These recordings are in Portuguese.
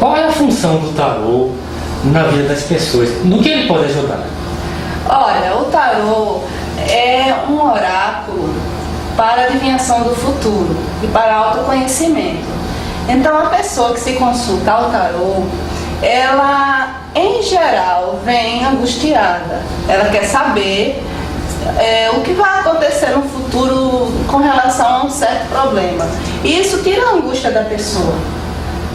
Qual é a função do tarô na vida das pessoas? No que ele pode ajudar? Olha, o tarô é um oráculo para a adivinhação do futuro e para autoconhecimento. Então, a pessoa que se consulta ao tarô, ela, em geral, vem angustiada. Ela quer saber o que vai acontecer no futuro com relação a um certo problema. E isso tira a angústia da pessoa.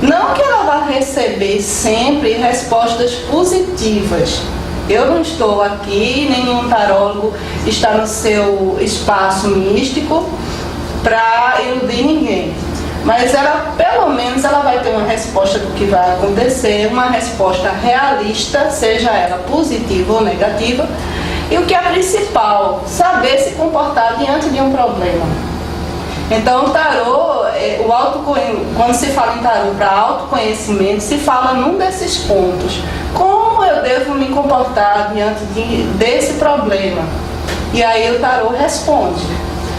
Não que ela vá receber sempre respostas positivas. Eu não estou aqui, nenhum tarólogo está no seu espaço místico para iludir ninguém. Mas ela, pelo menos, ela vai ter uma resposta do que vai acontecer, uma resposta realista, seja ela positiva ou negativa. E o que é principal, saber se comportar diante de um problema. Então, o tarô, quando se fala em tarô para autoconhecimento, se fala num desses pontos. Como eu devo me comportar diante desse problema? E aí o tarô responde.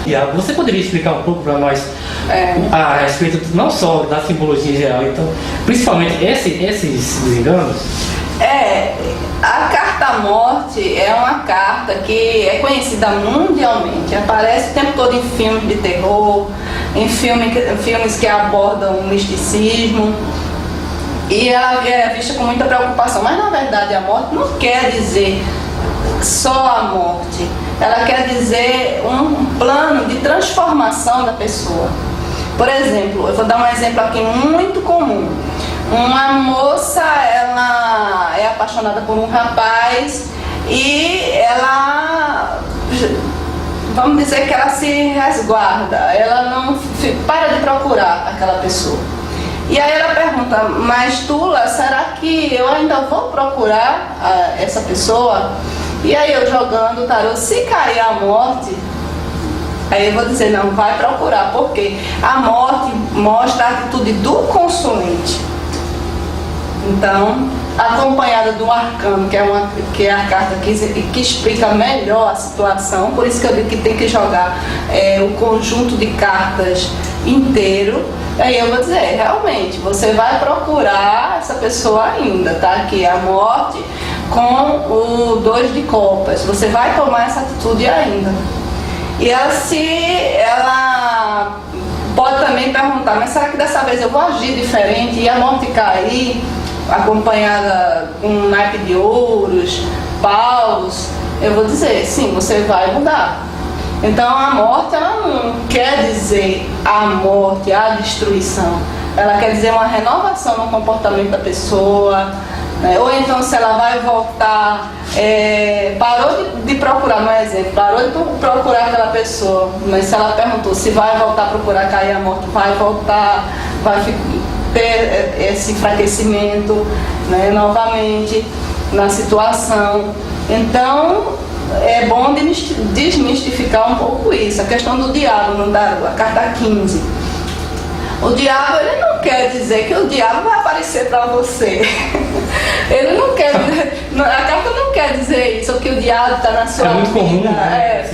Iago, você poderia explicar um pouco para nós a respeito não só da simbologia em geral, então, principalmente esses desenganos? A carta morte é uma carta que é conhecida mundialmente, aparece o tempo todo em filmes de terror, em filmes que abordam o misticismo, e ela é vista com muita preocupação. Mas na verdade a morte não quer dizer só a morte, ela quer dizer um plano de transformação da pessoa. Por exemplo, eu vou dar um exemplo aqui muito comum. Uma moça, ela é apaixonada por um rapaz e ela, vamos dizer que ela se resguarda, ela não para de procurar aquela pessoa. E aí ela pergunta, mas Tula, será que eu ainda vou procurar essa pessoa? E aí eu jogando o tarô, se cair a morte, aí eu vou dizer, não, vai procurar, porque a morte mostra a atitude do consulente. Então, acompanhada do arcano, que é a carta que explica melhor a situação, por isso que eu digo que tem que jogar o conjunto de cartas inteiro. Aí eu vou dizer, realmente, você vai procurar essa pessoa ainda, tá? Aqui a morte com o 2 de copas, você vai tomar essa atitude ainda. E ela pode também perguntar, mas será que dessa vez eu vou agir diferente e a morte cair, acompanhada com um naipe de ouros, paus? Eu vou dizer, sim, você vai mudar. Então a morte, ela não quer dizer a morte, a destruição. Ela quer dizer uma renovação no comportamento da pessoa, né? Ou então se ela vai voltar, parou de procurar, no exemplo, parou de procurar aquela pessoa, mas se ela perguntou se vai voltar a procurar cair a morte, vai voltar, vai ter esse enfraquecimento, né, novamente na situação. Então é bom desmistificar um pouco isso, a questão do diabo no tarô, a carta 15. O diabo, ele não quer dizer que o diabo vai aparecer para você. Ele não quer dizer, a carta não quer dizer isso, que o diabo está na sua vida. É muito comum, né?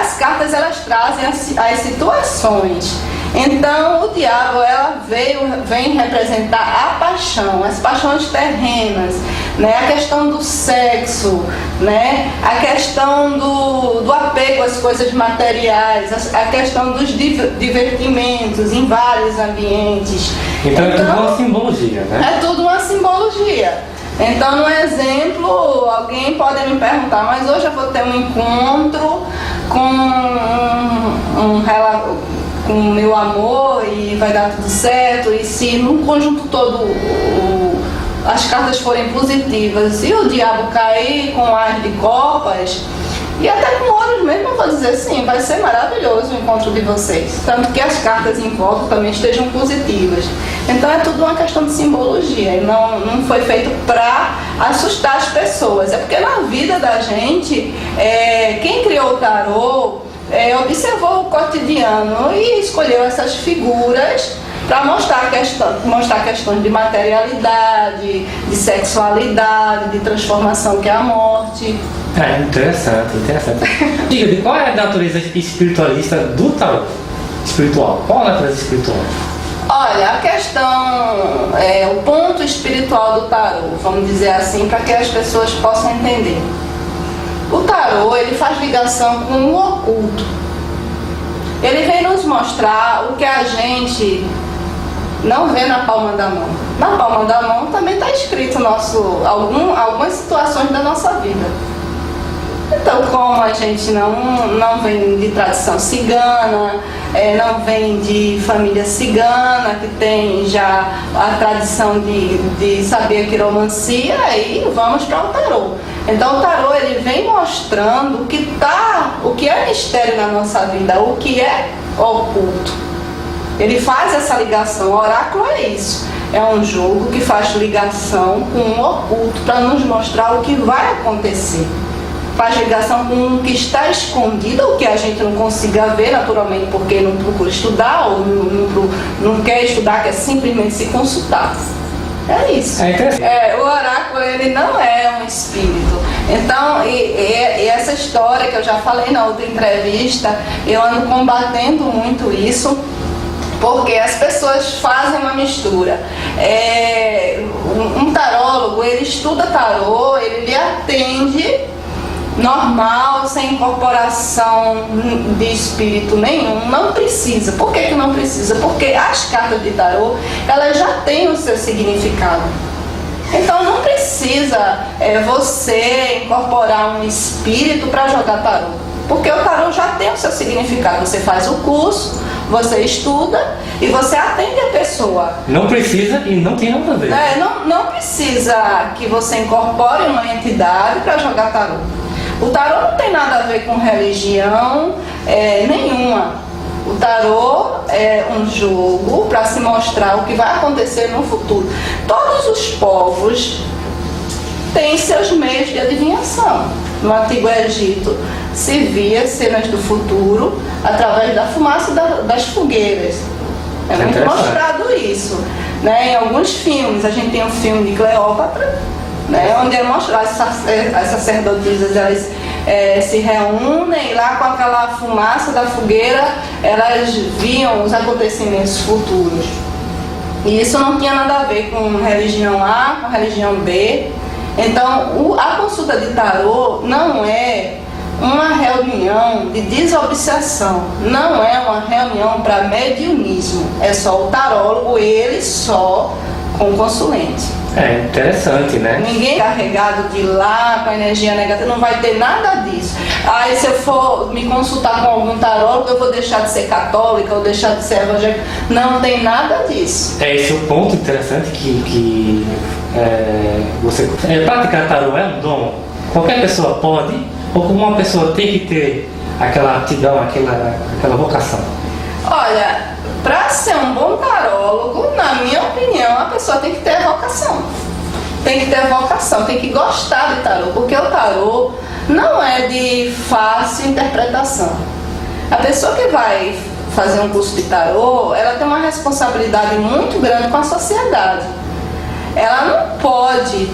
As cartas, elas trazem as situações. Então, o diabo, ela vem representar a paixão, as paixões terrenas, né? A questão do sexo, né? A questão do apego às coisas materiais, a questão dos divertimentos em vários ambientes. Então é tudo uma simbologia, né? É tudo uma simbologia. Então, no exemplo, alguém pode me perguntar, mas hoje eu vou ter um encontro com com o meu amor e vai dar tudo certo, e se no conjunto todo as cartas forem positivas e o diabo cair com as de copas, e até com ouros mesmo, eu vou dizer sim, vai ser maravilhoso o encontro de vocês, tanto que as cartas em volta também estejam positivas. Então é tudo uma questão de simbologia, e não foi feito para assustar as pessoas, é porque na vida da gente, quem criou o tarô observou o cotidiano e escolheu essas figuras para mostrar questões de materialidade, de sexualidade, de transformação, que é a morte. Interessante. Diga, qual é a natureza espiritualista do tarô? Espiritual. Qual é a natureza espiritual? Olha, a questão o ponto espiritual do tarô, vamos dizer assim, para que as pessoas possam entender. O tarô, ele faz ligação com o oculto. Ele vem nos mostrar o que a gente não vê na palma da mão. Na palma da mão também está escrito algumas situações da nossa vida. Então, como a gente não vem de tradição cigana, não vem de família cigana, que tem já a tradição de saber quiromancia, aí vamos para o tarô. Então, o tarô, ele vem mostrando o que é mistério na nossa vida, o que é oculto. Ele faz essa ligação. O oráculo é isso. É um jogo que faz ligação com o oculto para nos mostrar o que vai acontecer. Faz ligação com o que está escondido, o que a gente não consiga ver naturalmente porque não procura estudar ou não quer estudar, quer simplesmente se consultar. É isso. O oráculo, ele não é um espírito. Então, e essa história que eu já falei na outra entrevista, eu ando combatendo muito isso, porque as pessoas fazem uma mistura. Um tarólogo, ele estuda tarô, ele lhe atende normal, sem incorporação de espírito nenhum, não precisa. Por que não precisa? Porque as cartas de tarô, elas já têm o seu significado. Então não precisa você incorporar um espírito para jogar tarô, porque o tarô já tem o seu significado. Você faz o curso, você estuda e você atende a pessoa. Não precisa e não tem nada a ver. Não precisa que você incorpore uma entidade para jogar tarô. O tarô não tem nada a ver com religião nenhuma. O tarô é um jogo para se mostrar o que vai acontecer no futuro. Todos os povos têm seus meios de adivinhação. No Antigo Egito se via cenas do futuro através da fumaça das fogueiras. É muito mostrado isso, né? Em alguns filmes, a gente tem um filme de Cleópatra, né, onde é mostrado as sacerdotisas, elas se reúnem e lá com aquela fumaça da fogueira elas viam os acontecimentos futuros. E isso não tinha nada a ver com religião A, com religião B. Então a consulta de tarô não é uma reunião de desobsessão, não é uma reunião para mediunismo, é só o tarólogo, ele só com consulente. É interessante, né? Ninguém carregado de lá com energia negativa, não vai ter nada disso. Aí se eu for me consultar com algum tarólogo, eu vou deixar de ser católica ou deixar de ser evangélica. Não tem nada disso. Esse é o ponto interessante que você praticar tarô é um dom. Qualquer pessoa pode, ou uma pessoa tem que ter aquela aptidão, aquela vocação? Olha, para ser um bom tarólogo, na minha opinião, a pessoa tem que ter vocação. Tem que ter vocação, tem que gostar de tarô, porque o tarô não é de fácil interpretação. A pessoa que vai fazer um curso de tarô, ela tem uma responsabilidade muito grande com a sociedade. Ela não pode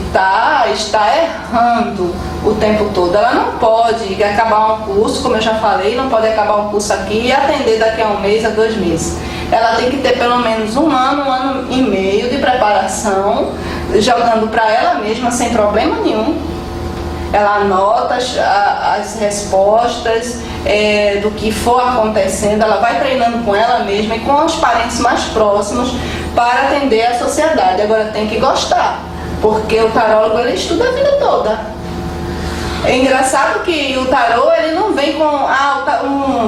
estar errando o tempo todo. Ela não pode acabar um curso, como eu já falei, não pode acabar um curso aqui e atender daqui a 1 mês, a 2 meses. Ela tem que ter pelo menos 1 ano e meio de preparação, jogando para ela mesma sem problema nenhum. Ela anota as respostas do que for acontecendo, ela vai treinando com ela mesma e com os parentes mais próximos para atender a sociedade. Agora tem que gostar, porque o tarólogo ele estuda a vida toda. É engraçado que o tarô ele não vem com,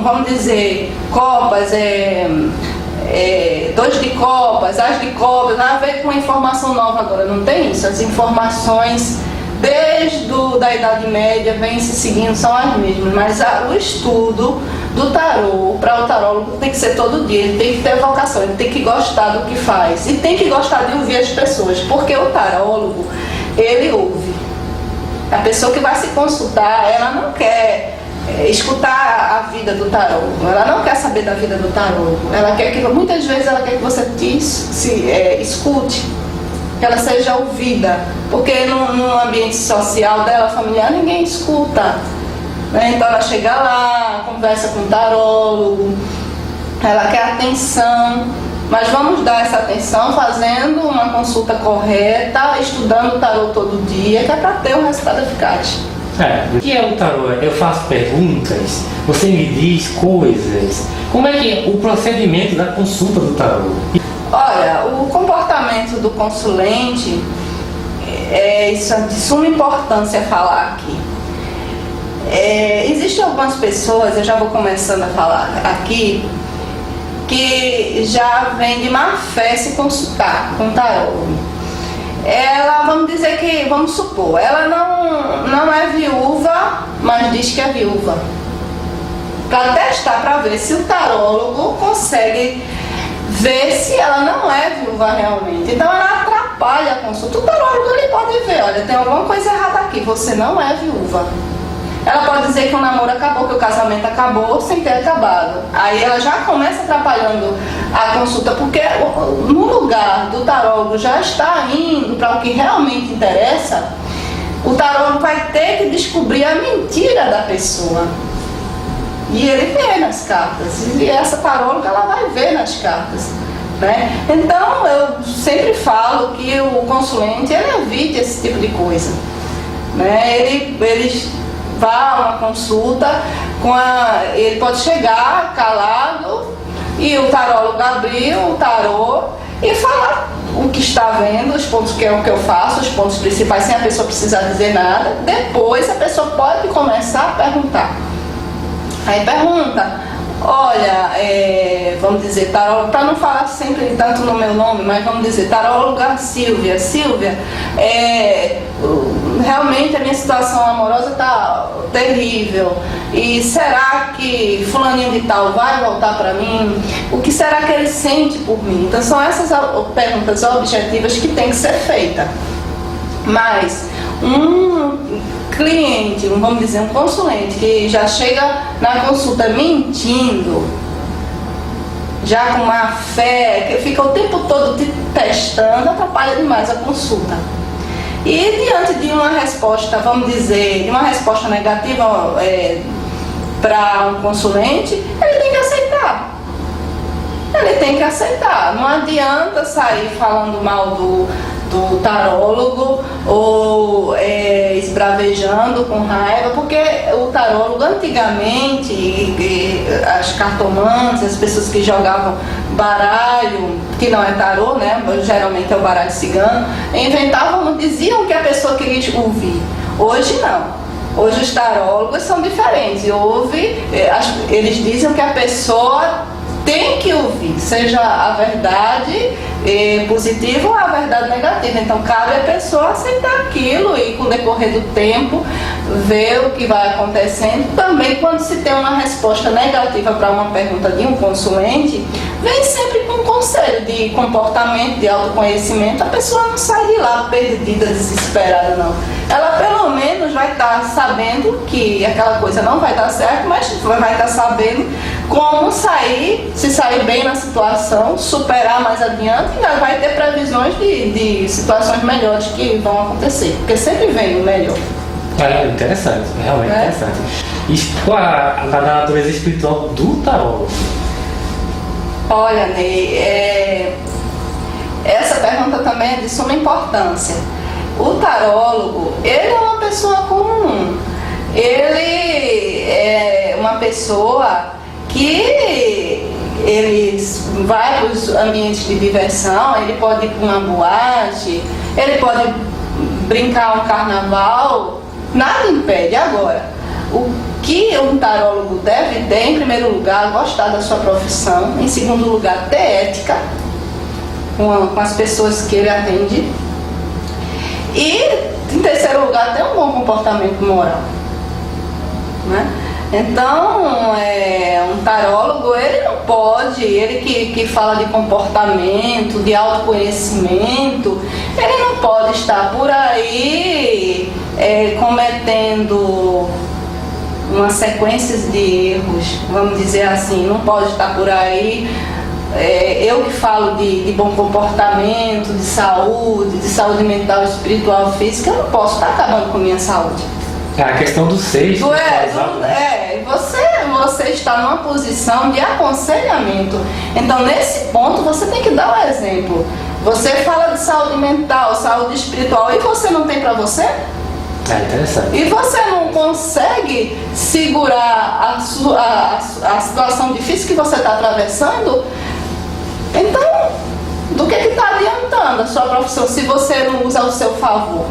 vamos dizer, copas, 2 de copas, as de copas, nada a ver com informação nova agora, não tem isso. As informações desde da Idade Média vem se seguindo, são as mesmas, mas o estudo do tarô, para o tarólogo tem que ser todo dia, ele tem que ter vocação, ele tem que gostar do que faz e tem que gostar de ouvir as pessoas, porque o tarólogo, ele ouve. A pessoa que vai se consultar, ela não quer escutar a vida do tarólogo, ela não quer saber da vida do tarólogo, ela quer que, muitas vezes ela quer que você escute, que ela seja ouvida, porque no ambiente social dela, familiar, ninguém escuta, né? Então ela chega lá, conversa com o tarólogo, ela quer atenção, Mas vamos dar essa atenção fazendo uma consulta correta, estudando o tarô todo dia, que é para ter um resultado eficaz. O que é o tarô? Eu faço perguntas, você me diz coisas. Como é que é o procedimento da consulta do tarô? Olha, o comportamento do consulente, isso é de suma importância falar aqui. Existem algumas pessoas, eu já vou começando a falar aqui, que já vem de má fé se consultar com o tarô. Ela, vamos supor, ela não é viúva, mas diz que é viúva. Para testar, para ver se o tarólogo consegue ver se ela não é viúva realmente. Então ela atrapalha a consulta. O tarólogo ele pode ver, olha, tem alguma coisa errada aqui, você não é viúva. Ela pode dizer que o namoro acabou, que o casamento acabou sem ter acabado. Aí ela já começa atrapalhando a consulta, porque no lugar do tarólogo já está indo para o que realmente interessa, o tarólogo vai ter que descobrir a mentira da pessoa. E ele vê nas cartas. E essa taróloga ela vai ver nas cartas. Né? Então eu sempre falo que o consulente ele evite esse tipo de coisa. Né? Ele vá a uma consulta, ele pode chegar calado e o tarólogo abrir o tarô e falar o que está vendo, os pontos que é o que eu faço, os pontos principais, sem a pessoa precisar dizer nada. Depois a pessoa pode começar a perguntar. Aí pergunta, olha, vamos dizer, tarólogo, para não falar sempre tanto no meu nome, mas vamos dizer, taróloga Silvia, realmente a minha situação amorosa está terrível, e será que fulaninho de tal vai voltar para mim? O que será que ele sente por mim? Então são essas perguntas objetivas que tem que ser feitas. Mas um cliente, vamos dizer, um consulente que já chega na consulta mentindo, já com má fé, que fica o tempo todo te testando, atrapalha demais a consulta. E diante de uma resposta, vamos dizer, de uma resposta negativa para um consulente, ele tem que aceitar. Ele tem que aceitar. Não adianta sair falando mal do tarólogo ou esbravejando com raiva, porque o tarólogo antigamente, as cartomantes, as pessoas que jogavam baralho, que não é tarô, né, geralmente é o baralho cigano, inventavam, diziam que a pessoa queria ouvir. Hoje não. Hoje os tarólogos são diferentes. Eles dizem que a pessoa tem que ouvir, seja a verdade positiva ou a verdade negativa. Então cabe a pessoa aceitar aquilo e com o decorrer do tempo ver o que vai acontecendo. Também quando se tem uma resposta negativa para uma pergunta de um consulente, vem sempre com um conselho de comportamento, de autoconhecimento. A pessoa não sai de lá perdida, desesperada, não. Ela pelo menos vai estar sabendo que aquela coisa não vai dar certo, mas vai estar sabendo como sair, se sair bem na situação, superar mais adiante, e vai ter previsões de situações melhores que vão acontecer, porque sempre vem o melhor. Interessante, realmente interessante. E qual a natureza espiritual do tarô? Olha, Ney, essa pergunta também é de suma importância. O tarólogo, ele é uma pessoa comum. Ele é uma pessoa que ele vai para os ambientes de diversão, ele pode ir para uma boate, ele pode brincar um carnaval, nada impede. Agora, o que um tarólogo deve ter, em primeiro lugar, gostar da sua profissão, em segundo lugar, ter ética com as pessoas que ele atende, e em terceiro lugar, ter um bom comportamento moral, né? Então, um tarólogo, ele não pode, ele que fala de comportamento, de autoconhecimento, ele não pode estar por aí cometendo uma sequência de erros, vamos dizer assim, não pode estar por aí. Eu que falo de bom comportamento, de saúde mental, espiritual, física, eu não posso estar acabando com a minha saúde. A questão do 6. Você você está numa posição de aconselhamento. Então, nesse ponto, você tem que dar o exemplo. Você fala de saúde mental, saúde espiritual, e você não tem para você? É interessante. E você não consegue segurar a situação difícil que você está atravessando? Então, do que está adiantando a sua profissão se você não usa ao seu favor?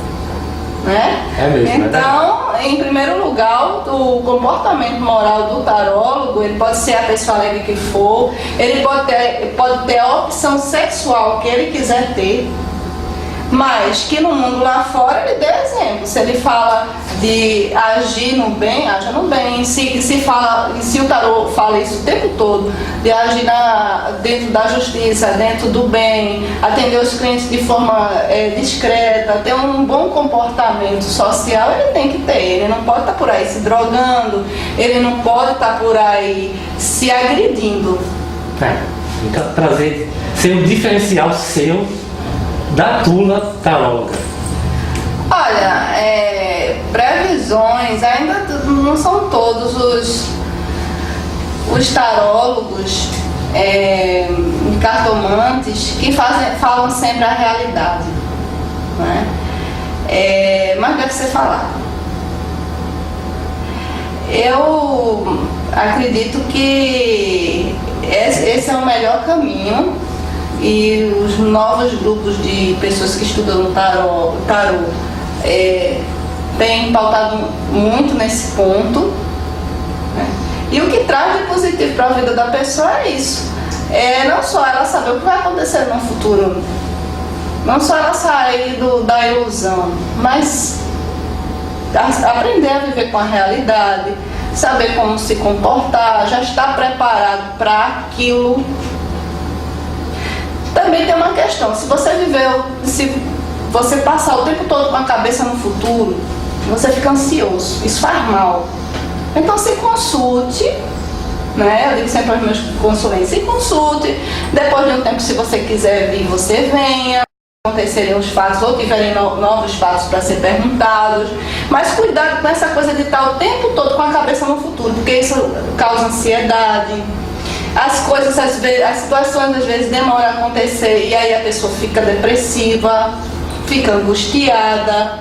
Né? É mesmo, então, em primeiro lugar, o comportamento moral do tarólogo, ele pode ser a pessoa alegre que for, ele pode ter a opção sexual que ele quiser ter, mas que no mundo lá fora ele dê exemplo. Se ele fala de agir no bem, haja no bem. Se o tarô fala isso o tempo todo, de agir dentro da justiça, dentro do bem, atender os clientes de forma discreta, ter um bom comportamento social, ele tem que ter. Ele não pode estar por aí se drogando, ele não pode estar por aí se agredindo. Então, ser um diferencial seu da tula taróloga. Olha, previsões, ainda não são todos os tarólogos, cartomantes, que falam sempre a realidade, né? Mas deve ser falado. Eu acredito que esse é o melhor caminho. E os novos grupos de pessoas que estudam tarô têm pautado muito nesse ponto, né? E o que traz de positivo para a vida da pessoa é isso. Não só ela saber o que vai acontecer no futuro, não só ela sair da ilusão, mas aprender a viver com a realidade, saber como se comportar, já estar preparado para aquilo. Também tem uma questão, se você passar o tempo todo com a cabeça no futuro, você fica ansioso, isso faz mal. Então se consulte, né? Eu digo sempre aos meus consulentes, se consulte, depois de um tempo, se você quiser vir, você venha, acontecerem os fatos ou tiverem novos fatos para ser perguntados, mas cuidado com essa coisa de estar o tempo todo com a cabeça no futuro, porque isso causa ansiedade. As coisas, as situações às vezes demoram a acontecer e aí a pessoa fica depressiva, fica angustiada.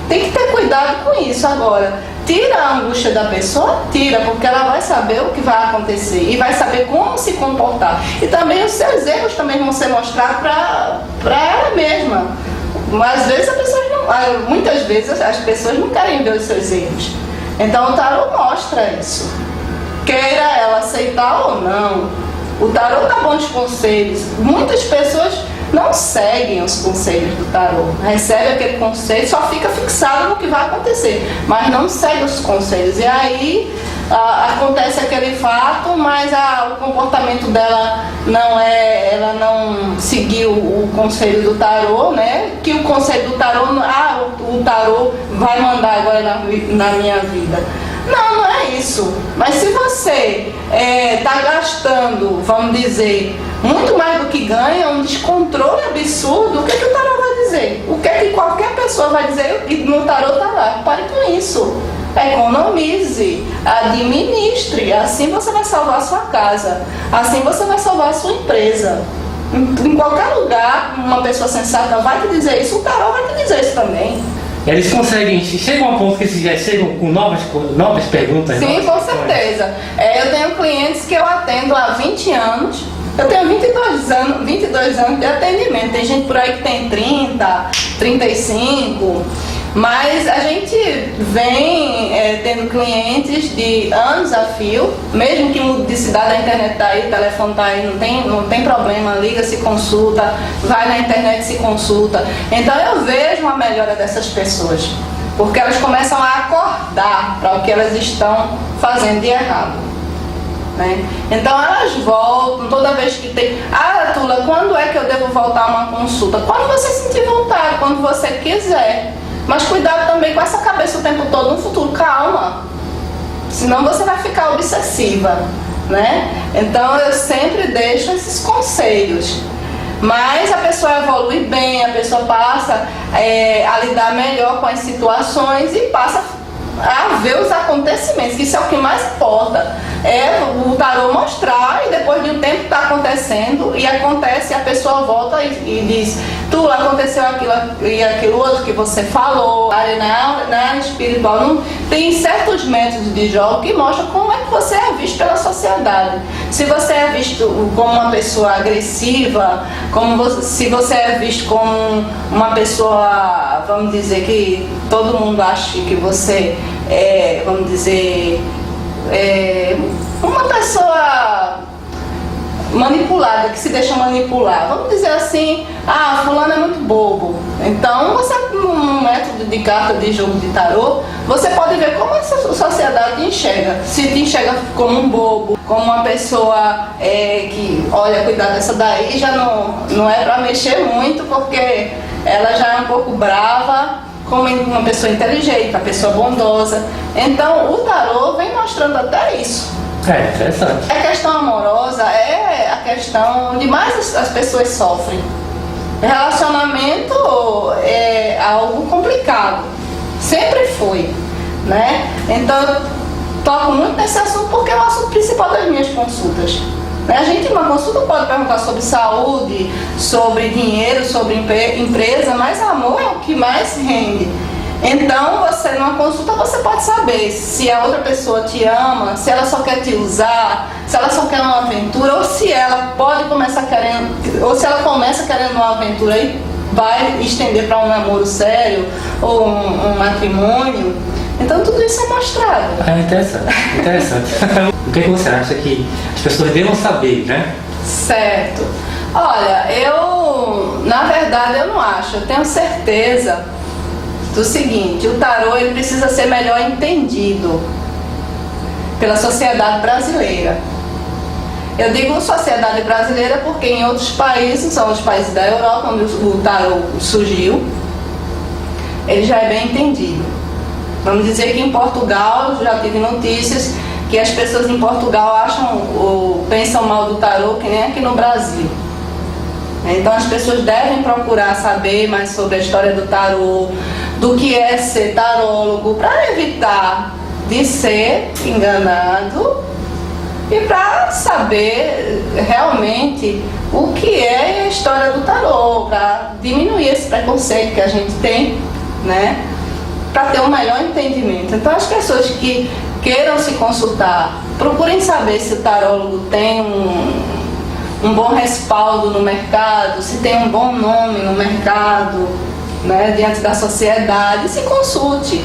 Tem que ter cuidado com isso agora. Tira a angústia da pessoa, tira, porque ela vai saber o que vai acontecer e vai saber como se comportar. E também os seus erros também vão ser mostrados para ela mesma. Às vezes muitas vezes as pessoas não querem ver os seus erros. Então o tarô mostra isso. Queira ela aceitar ou não, o tarô dá bons conselhos. Muitas pessoas não seguem os conselhos do tarô, recebe aquele conselho, só fica fixado no que vai acontecer, mas não segue os conselhos. E aí acontece aquele fato, mas o comportamento dela ela não seguiu o conselho do tarô, né? Que o conselho do tarô, o tarô vai mandar agora na minha vida. Não é isso. Mas se você está gastando, vamos dizer, muito mais do que ganha, um descontrole absurdo, o que o tarô vai dizer? O que qualquer pessoa vai dizer? E no tarô está lá. Pare com isso. Economize, administre. Assim você vai salvar a sua casa. Assim você vai salvar a sua empresa. Em qualquer lugar, uma pessoa sensata vai te dizer isso, o tarô vai te dizer isso também. Eles conseguem, chegam a um ponto que eles já chegam com novas perguntas? Sim, com certeza. Eu tenho clientes que eu atendo há 20 anos. Eu tenho 22 anos de atendimento. Tem gente por aí que tem 30, 35. Mas a gente vem tendo clientes de anos a fio, mesmo que mude de cidade, a internet está aí, o telefone está aí, não tem problema, liga, se consulta, vai na internet, se consulta. Então eu vejo uma melhora dessas pessoas, porque elas começam a acordar para o que elas estão fazendo de errado, né? Então elas voltam, toda vez que tem... Tula, quando é que eu devo voltar a uma consulta? Quando você sentir vontade, quando você quiser. Mas cuidado também com essa cabeça o tempo todo no futuro, calma. Senão você vai ficar obsessiva, né? Então eu sempre deixo esses conselhos. Mas a pessoa evolui bem, a pessoa passa a lidar melhor com as situações e passa a ver os acontecimentos, que isso é o que mais importa. É o tarô mostrar e depois de um tempo está acontecendo e acontece, a pessoa volta e diz: tu, aconteceu aquilo e aquilo outro que você falou. Na área espiritual não, tem certos métodos de jogo que mostram como é que você é visto pela sociedade. Se você é visto como uma pessoa agressiva, se você é visto como uma pessoa, vamos dizer, que todo mundo acha que você é, vamos dizer, uma pessoa manipulada, que se deixa manipular. Vamos dizer assim: ah, fulano é muito bobo. Então, você, um método de carta de jogo de tarô, você pode ver como essa sociedade te enxerga. Se te enxerga como um bobo, como uma pessoa que, olha, cuidado, dessa daí já não é para mexer muito, porque ela já é um pouco brava, como uma pessoa inteligente, uma pessoa bondosa. Então, o tarô vem mostrando até isso. É interessante. A questão amorosa é a questão onde mais as pessoas sofrem. Relacionamento é algo complicado, sempre foi, né? Então eu toco muito nesse assunto porque é o assunto principal das minhas consultas. A gente, numa consulta, pode perguntar sobre saúde, sobre dinheiro, sobre empresa, mas amor é o que mais rende. Então, você, numa consulta, você pode saber se a outra pessoa te ama, se ela só quer te usar, se ela só quer uma aventura, ou se ela pode começar querendo, ou se ela começa querendo uma aventura e vai estender para um namoro sério ou um matrimônio. Então, tudo isso é mostrado. É interessante, interessante. O que você acha que as pessoas devam saber, né? Certo. Olha, na verdade, eu não acho. Eu tenho certeza do seguinte: o tarô ele precisa ser melhor entendido pela sociedade brasileira. Eu digo sociedade brasileira porque em outros países, são os países da Europa, onde o tarô surgiu, ele já é bem entendido. Vamos dizer que em Portugal, já tive notícias que as pessoas em Portugal acham ou pensam mal do tarô que nem aqui no Brasil. Então as pessoas devem procurar saber mais sobre a história do tarô, do que é ser tarólogo, para evitar de ser enganado e para saber realmente o que é a história do tarô, para diminuir esse preconceito que a gente tem, né? Para ter um melhor entendimento. Então as pessoas que queiram se consultar, procurem saber se o tarólogo tem um bom respaldo no mercado, se tem um bom nome no mercado, né, diante da sociedade. Se consulte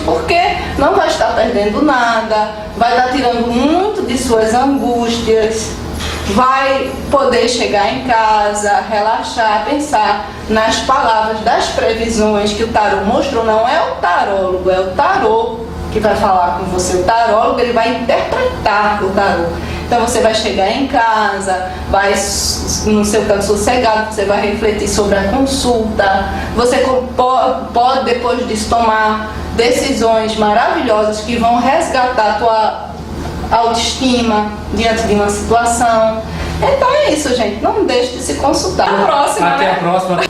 porque não vai estar perdendo nada, vai estar tirando muito de suas angústias, vai poder chegar em casa, relaxar, pensar nas palavras, das previsões que o tarô mostrou. Não é o tarólogo, é o tarô que vai falar com você. O tarólogo ele vai interpretar o tarô. Então você vai chegar em casa, vai no seu canto sossegado, você vai refletir sobre a consulta, você pode depois disso tomar decisões maravilhosas que vão resgatar a tua autoestima diante de uma situação. Então é isso, gente. Não deixe de se consultar. Até a próxima. Até a próxima.